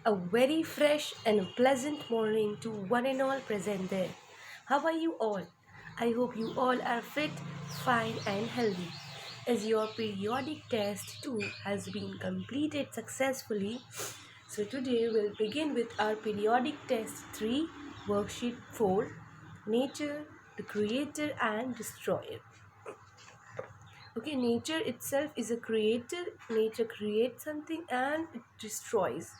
A very fresh and pleasant morning to one and all present there. How are you all? I hope you all are fit, fine, and healthy. As your periodic test 2 has been completed successfully, so today we'll begin with our periodic test 3, worksheet 4, nature, the creator, and destroyer. Okay, nature itself is a creator. Nature creates something and it destroys.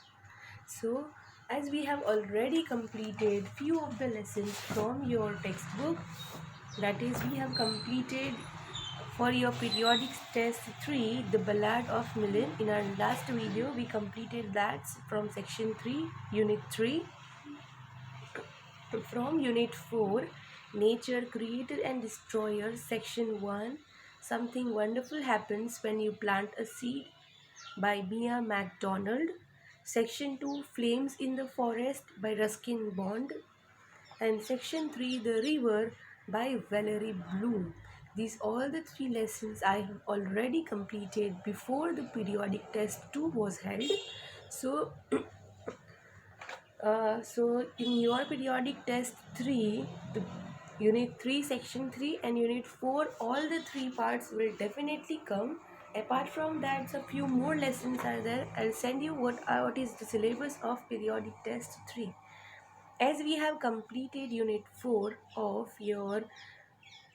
So, as we have already completed few of the lessons from your textbook, that is, we have completed for your periodic test 3 the Ballad of Millen. In our last video, we completed that from section 3, unit 3. From unit 4, Nature, Creator and Destroyer, section 1, Something Wonderful Happens When You Plant a Seed, by Mia MacDonald. Section 2, Flames in the Forest, by Ruskin Bond. And section 3, The River, by Valerie Bloom. These all the 3 lessons I have already completed before the periodic test 2 was held. So in your periodic test 3, the unit 3 section 3 and unit 4, all the 3 parts will definitely come. Apart from that, a few more lessons are there. I'll send you what is the syllabus of periodic test 3. As we have completed unit 4 of your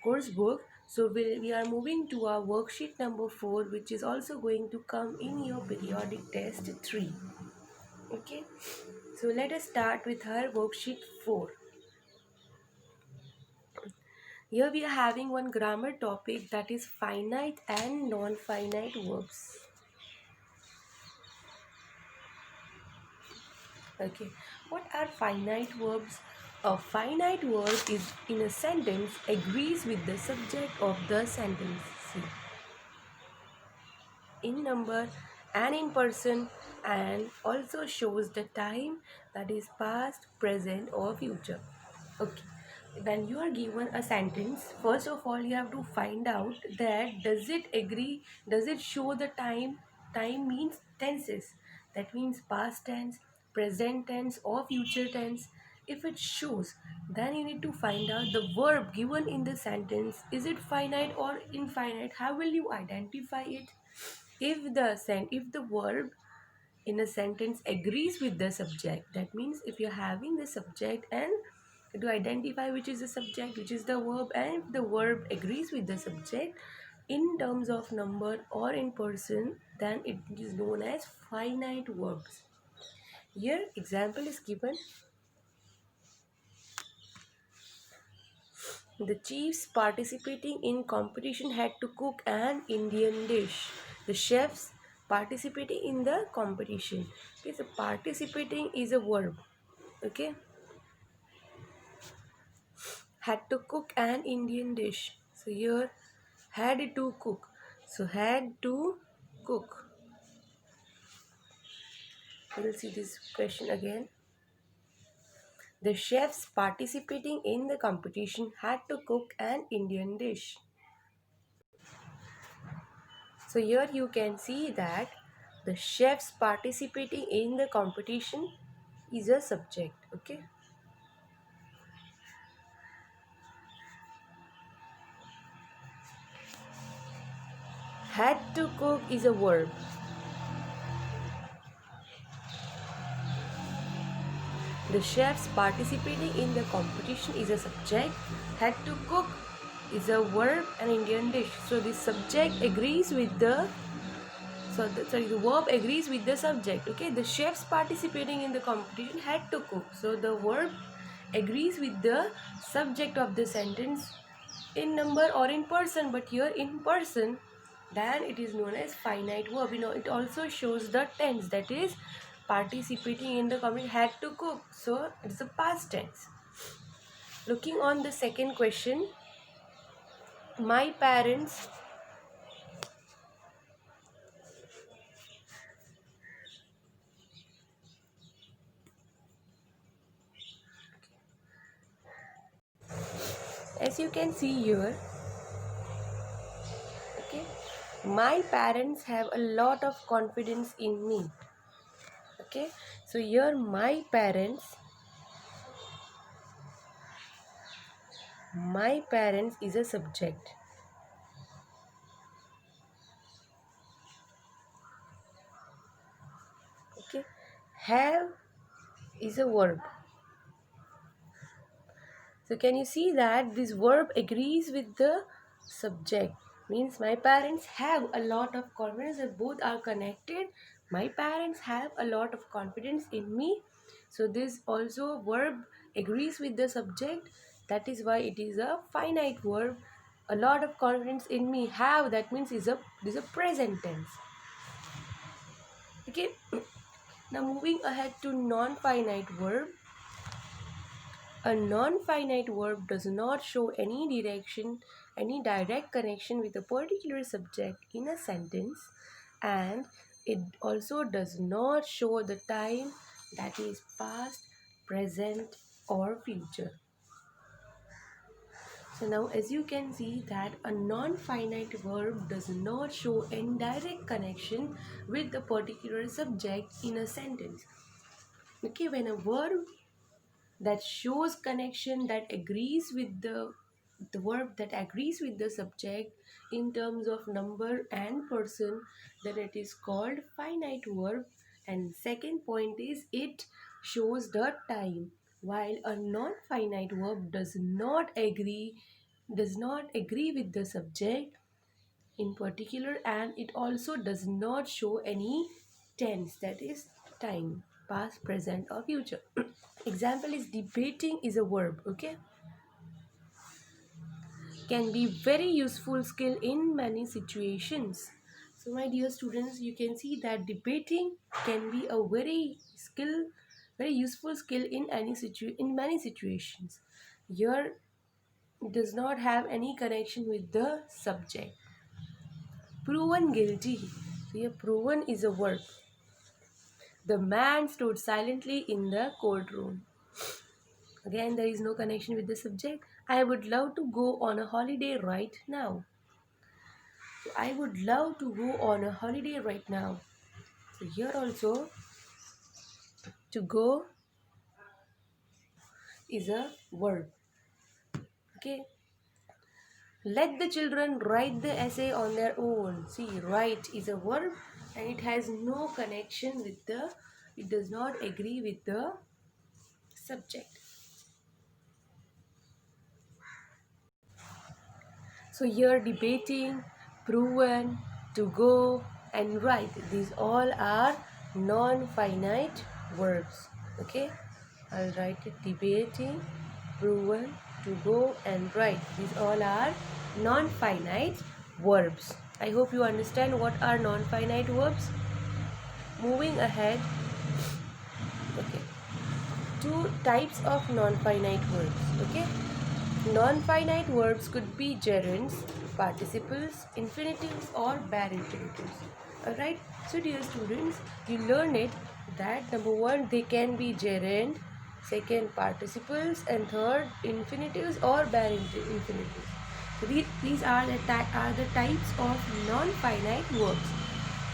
course book, so we are moving to our worksheet number 4, which is also going to come in your periodic test 3. Okay, so let us start with our worksheet 4. Here we are having one grammar topic, that is finite and non-finite verbs. Okay, what are finite verbs? A finite verb is in a sentence agrees with the subject of the sentence. See, in number and in person, and also shows the time, that is past, present or future. Okay, when you are given a sentence, first of all you have to find out that does it agree, does it show the time. Time means tenses, that means past tense, present tense or future tense. If it shows, then you need to find out the verb given in the sentence, is it finite or infinite. How will you identify it? If the verb in a sentence agrees with the subject, that means if you're having the subject and to identify which is the subject, which is the verb, and if the verb agrees with the subject in terms of number or in person, then it is known as finite verbs. Here example is given. The chiefs participating in competition had to cook an Indian dish. The chefs participating in the competition. Okay, so participating is a verb. Okay, had to cook an Indian dish. So here had to cook. So had to cook. We'll see this question again. The chefs participating in the competition had to cook an Indian dish. So here you can see that the chefs participating in the competition is a subject. Okay. Had to cook is a verb. The chefs participating in the competition is a subject. Had to cook is a verb, an Indian dish. So the subject agrees with the the verb agrees with the subject. Okay, the chefs participating in the competition had to cook. So the verb agrees with the subject of the sentence in number or in person, but here in person, then it is known as finite verb. It also shows the tense, that is participating in the competition had to cook. So it's a past tense. Looking on the second question, my parents as you can see here, okay, my parents have a lot of confidence in me. Okay, so here my parents is a subject. Okay, have is a verb. So can you see that this verb agrees with the subject? Means my parents have a lot of confidence that both are connected. My parents have a lot of confidence in me. So this also verb agrees with the subject. That is why it is a finite verb. A lot of confidence in me. Have, that means is a present tense. Okay. Now moving ahead to non-finite verb. A non-finite verb does not show any direct connection with a particular subject in a sentence, and it also does not show the time, that is past, present, or future. So now as you can see that a non-finite verb does not show any direct connection with a particular subject in a sentence. Okay, when a verb that shows connection, that agrees with the verb that agrees with the subject in terms of number and person, then it is called finite verb. And second point is it shows the time, while a non-finite verb does not agree with the subject in particular, and it also does not show any tense, that is time, past, present, or future. Example is debating is a verb. Okay, can be very useful skill in many situations. So my dear students, you can see that debating can be a very useful skill in in many situations. Here does not have any connection with the subject. Proven guilty. So here proven is a verb. The man stood silently in the courtroom. Again, there is no connection with the subject. I would love to go on a holiday right now. So I would love to go on a holiday right now. So here also, to go is a verb. Okay. Let the children write the essay on their own. See, write is a verb and it has no connection with it does not agree with the subject. So here debating, proven, to go, and write. These all are non-finite verbs. Okay, I'll write it: debating, proven, to go, and write. These all are non-finite verbs. I hope you understand what are non-finite verbs. Moving ahead, okay, two types of non-finite verbs. Okay, non-finite verbs could be gerunds, participles, infinitives, or bare infinitives. Alright, so dear students, you learn it that number one, they can be gerund, second, participles, and third, infinitives or bare infinitives. So these are the types of non-finite verbs.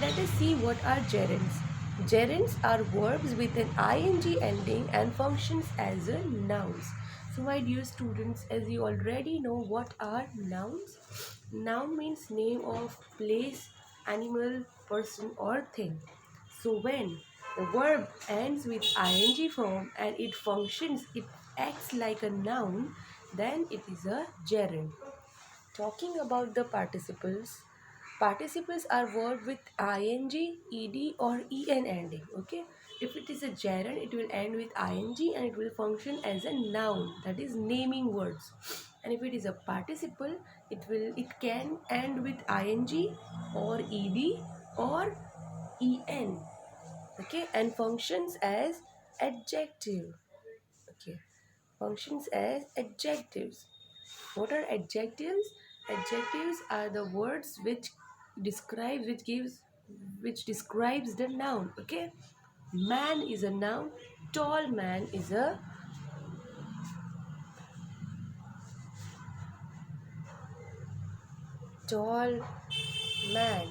Let us see what are gerunds. Gerunds are verbs with an ing ending and functions as a nouns. So my dear students, as you already know what are nouns. Noun means name of place, animal, person or thing. So when the verb ends with ing form and it acts like a noun, then it is a gerund. Talking about the participles, participles are verbs with ing, ed or en ending. Okay, if it is a gerund, it will end with ing and it will function as a noun, that is naming words. And if it is a participle, it can end with ing or ed or en. Okay, and functions as adjective. Okay, functions as adjectives. What are adjectives? Adjectives are the words which describes the noun. Okay, man is a noun. Tall man is a tall man.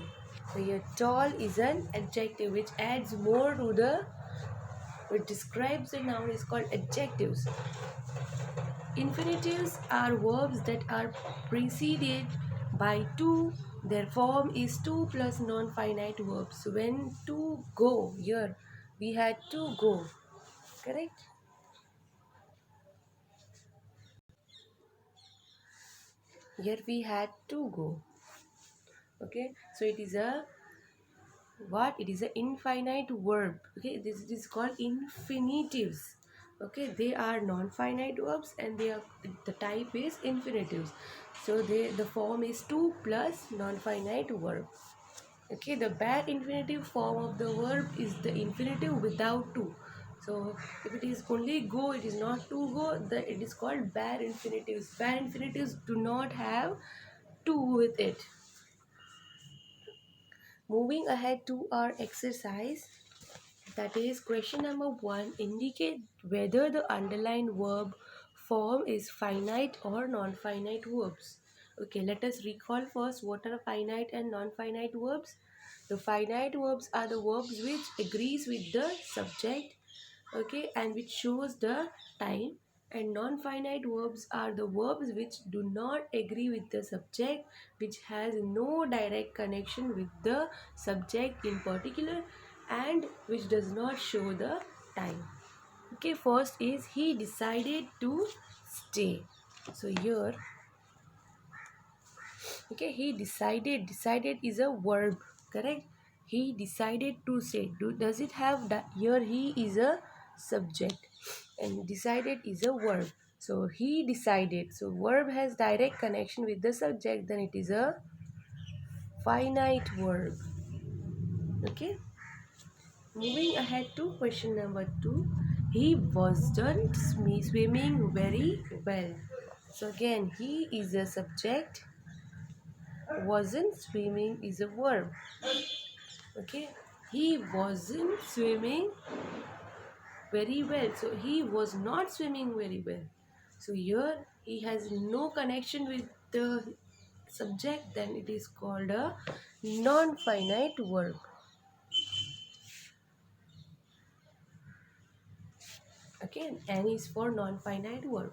So here tall is an adjective which adds more to the which describes a noun is called adjectives. Infinitives are verbs that are preceded by to. Their form is to plus non-finite verbs. So when to go, here we had to go, correct? Here we had to go. Okay, so it is a what? It is an infinite verb. Okay, this is called infinitives. Okay, they are non-finite verbs and they are, the type is infinitives. So the form is to plus non-finite verb. Okay, the bare infinitive form of the verb is the infinitive without to. So if it is only go, it is not to go, it is called bare infinitives. Bare infinitives do not have to with it. Moving ahead to our exercise, that is question number 1, indicate whether the underlined verb form is finite or non-finite verbs. Okay, let us recall first what are finite and non-finite verbs. The finite verbs are the verbs which agrees with the subject, okay, and which shows the time. And non-finite verbs are the verbs which do not agree with the subject, which has no direct connection with the subject in particular, and which does not show the time. Okay, first is he decided to stay. So here, okay, he decided is a verb, correct? He decided to stay. Does it have that? Here he is a subject and decided is a verb. So he decided, so verb has direct connection with the subject, then it is a finite verb. Okay, moving ahead to question number 2, he wasn't swimming very well. So again, he is a subject, wasn't swimming is a verb. Okay, he wasn't swimming very well, so he was not swimming very well. So here he has no connection with the subject, then it is called a non-finite verb. Okay, N is for non-finite verb.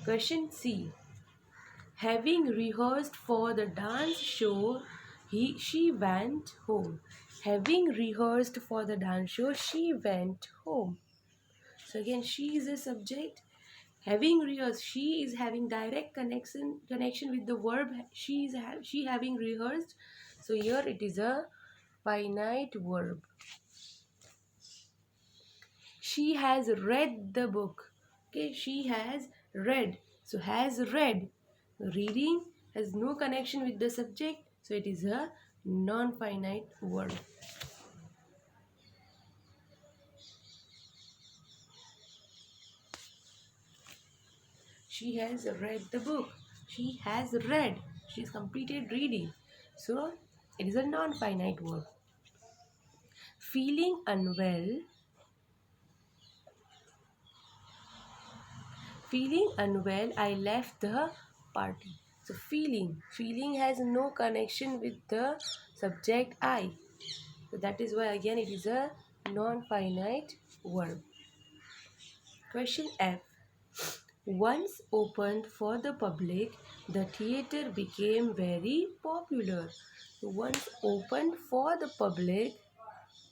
Question C, having rehearsed for the dance show, she went home. Having rehearsed for the dance show, she went home. So again, she is a subject. Having rehearsed, she is having direct connection with the verb. She having rehearsed. So here it is a finite verb. She has read the book. Okay, she has read. So has read. Reading has no connection with the subject. So it is a non-finite verb. She has read the book. She has read. She's completed reading. So it is a non-finite verb. Feeling unwell. Feeling unwell, I left the party. So feeling has no connection with the subject I. So that is why again it is a non-finite verb. Question F. Once opened for the public, the theatre became very popular. So once opened for the public,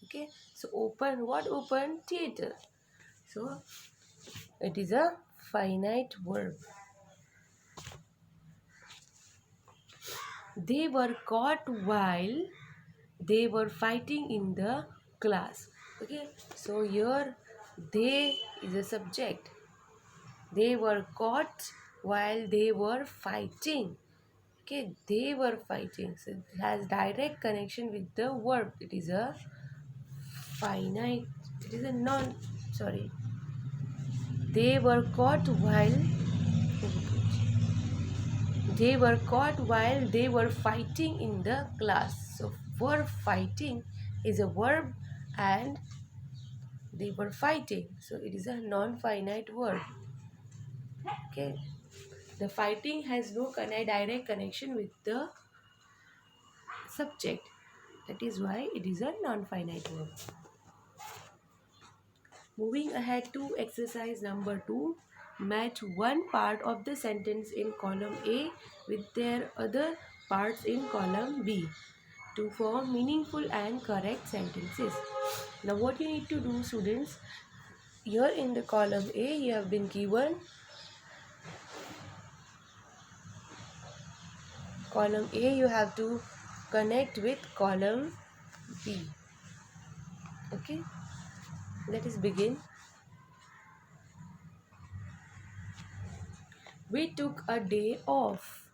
okay, so open, what open? Theatre. So it is a finite verb. They were caught while they were fighting in the class. Okay, so here they is a subject. They were caught while they were fighting. Okay, they were fighting. So it has direct connection with the verb. It is a finite. It is a non. Sorry. They were caught while. They were caught while they were fighting in the class. So were fighting is a verb and they were fighting. So it is a non-finite verb. Okay. The fighting has no direct connection with the subject. That is why it is a non-finite verb. Moving ahead to exercise number 2, match one part of the sentence in column A with their other parts in column B to form meaningful and correct sentences. Now, what you need to do, students, here in the column A, you have been given column A, you have to connect with column B. Okay, let us begin. We took a day off.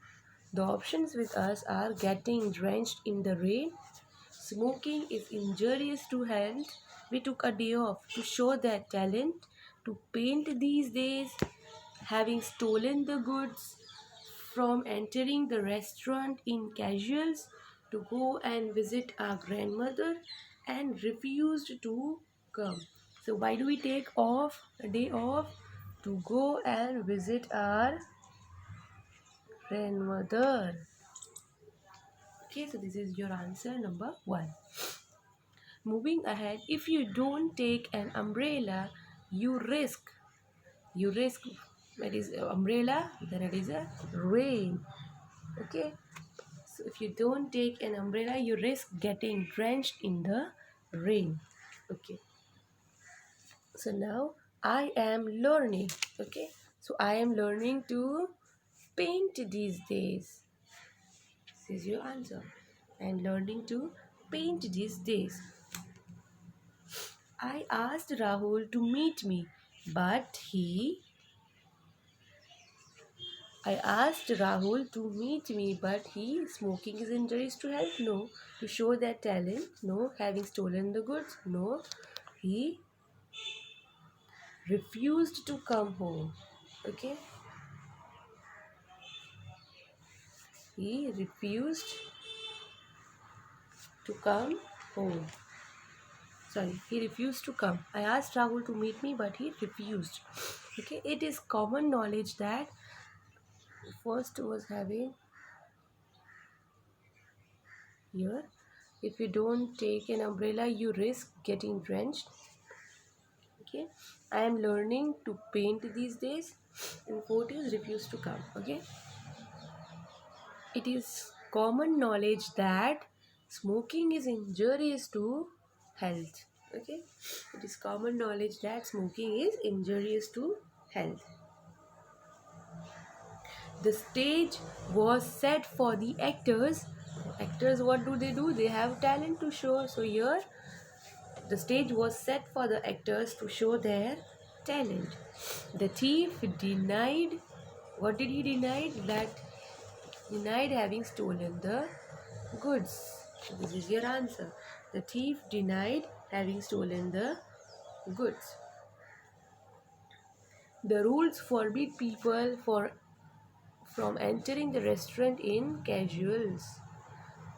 The options with us are getting drenched in the rain, smoking is injurious to health, we took a day off to show their talent, to paint these days, having stolen the goods, from entering the restaurant in casuals, to go and visit our grandmother, and refused to come. So why do we take off a day off? To go and visit our grandmother. Okay, so this is your answer number 1. Moving ahead, if you don't take an umbrella, you risk. You risk, that is umbrella, then it is a rain. Okay, so if you don't take an umbrella, you risk getting drenched in the rain. Okay, so now I am learning. Okay, so I am learning to paint these days. This is your answer. I am learning to paint these days. I asked Rahul to meet me, but he. I asked Rahul to meet me, but he. Smoking is injurious to health? No. To show their talent? No. Having stolen the goods? No. He refused to come home. Okay? He refused to come home. Sorry, he refused to come. I asked Rahul to meet me, but he refused. Okay? It is common knowledge that first was having here, if you don't take an umbrella you risk getting drenched. Okay, I am learning to paint these days, and quote is refuse to come. Okay, it is common knowledge that smoking is injurious to health. Okay, it is common knowledge that smoking is injurious to health. The stage was set for the actors. Actors, what do? They have talent to show. So here the stage was set for the actors to show their talent. The thief denied. What did he deny? That denied having stolen the goods. This is your answer. The thief denied having stolen the goods. The rules forbid people from entering the restaurant in casuals.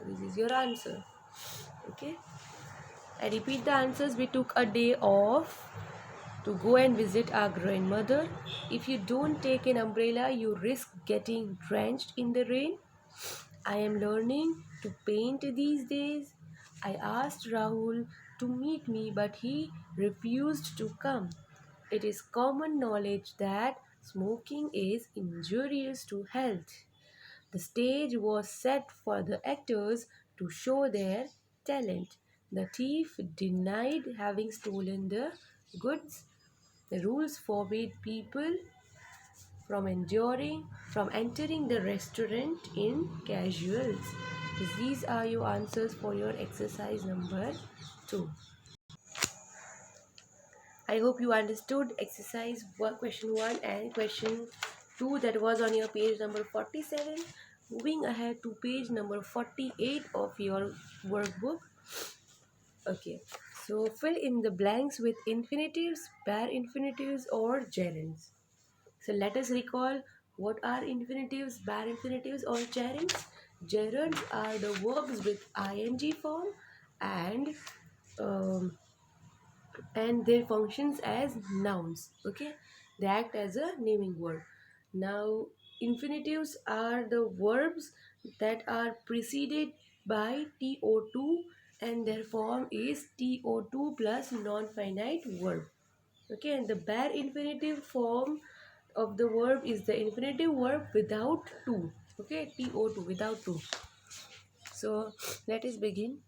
This is your answer. Okay. I repeat the answers. We took a day off to go and visit our grandmother. If you don't take an umbrella, you risk getting drenched in the rain. I am learning to paint these days. I asked Rahul to meet me, but he refused to come. It is common knowledge that smoking is injurious to health. The stage was set for the actors to show their talent. The thief denied having stolen the goods. The rules forbid people from entering the restaurant in casuals. These are your answers for your exercise number 2. I hope you understood exercise question 1 and question 2 that was on your page number 47. Moving ahead to page number 48 of your workbook. Okay, so fill in the blanks with infinitives, bare infinitives or gerunds. So let us recall what are infinitives, bare infinitives or gerunds. Gerunds are the verbs with ing form and um, their functions as nouns. Okay, they act as a naming word. Now infinitives are the verbs that are preceded by to2 and their form is to2 plus non-finite verb. Okay, and the bare infinitive form of the verb is the infinitive verb without to. Okay, to, without to. So let us begin.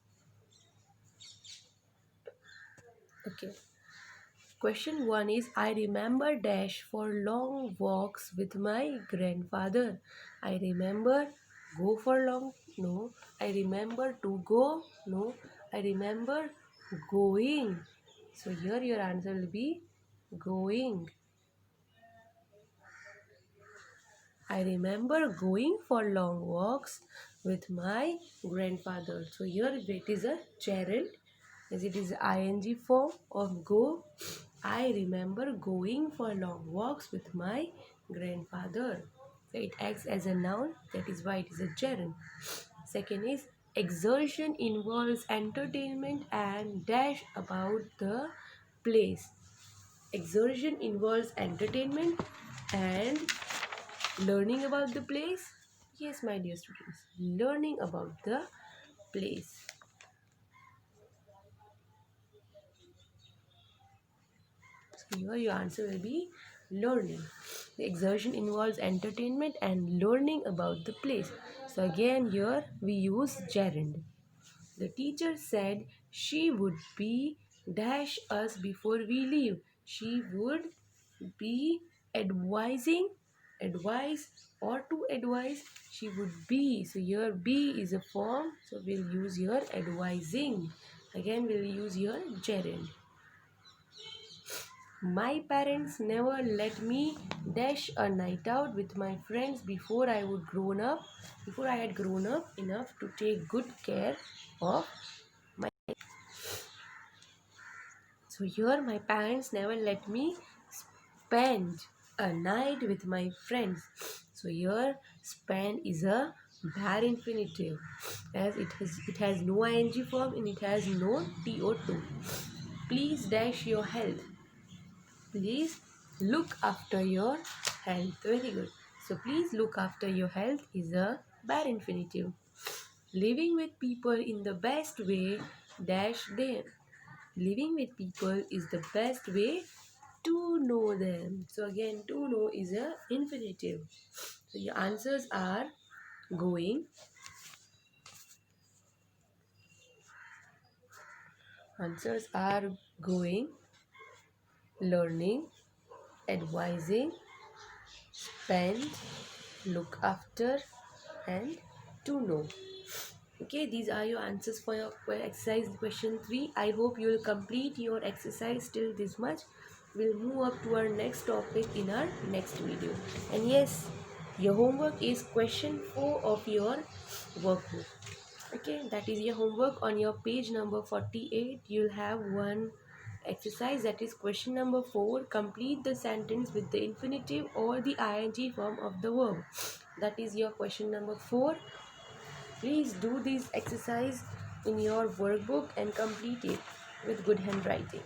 Okay. Question 1 is, I remember dash for long walks with my grandfather. I remember go for long. No. I remember to go. No. I remember going. So here your answer will be going. I remember going for long walks with my grandfather. So here it is a gerund, as it is ing form of go. I remember going for long walks with my grandfather. So it acts as a noun, that is why it is a gerund. Second is, exertion involves entertainment and dash about the place. Exertion involves entertainment and learning about the place. Yes, my dear students, learning about the place. So here your answer will be learning. The exertion involves entertainment and learning about the place. So again here we use gerund. The teacher said she would be dash us before we leave. She would be advising, advise, or to advise. She would be. So here be is a form. So we'll use here advising. Again we'll use here gerund. My parents never let me dash a night out with my friends before I had grown up enough to take good care of my. So here my parents never let me spend a night with my friends. So here spend is a bare infinitive, as it has no ing form and it has no to. Please dash your health. Please look after your health. Very good. So please look after your health is a bare infinitive. Living with people in the best way dash them. Living with people is the best way to know them. So again, to know is a infinitive. So your answers are going. Answers are going, learning, advising, spend, look after, and to know. Okay, these are your answers for your exercise question 3. I hope you will complete your exercise till this much. We'll move up to our next topic in our next video. And yes, your homework is question 4 of your workbook. Okay, that is your homework. On your page number 48, you'll have one exercise, that is question number 4. Complete the sentence with the infinitive or the ing form of the verb. That is your question number 4. Please do this exercise in your workbook and complete it with good handwriting.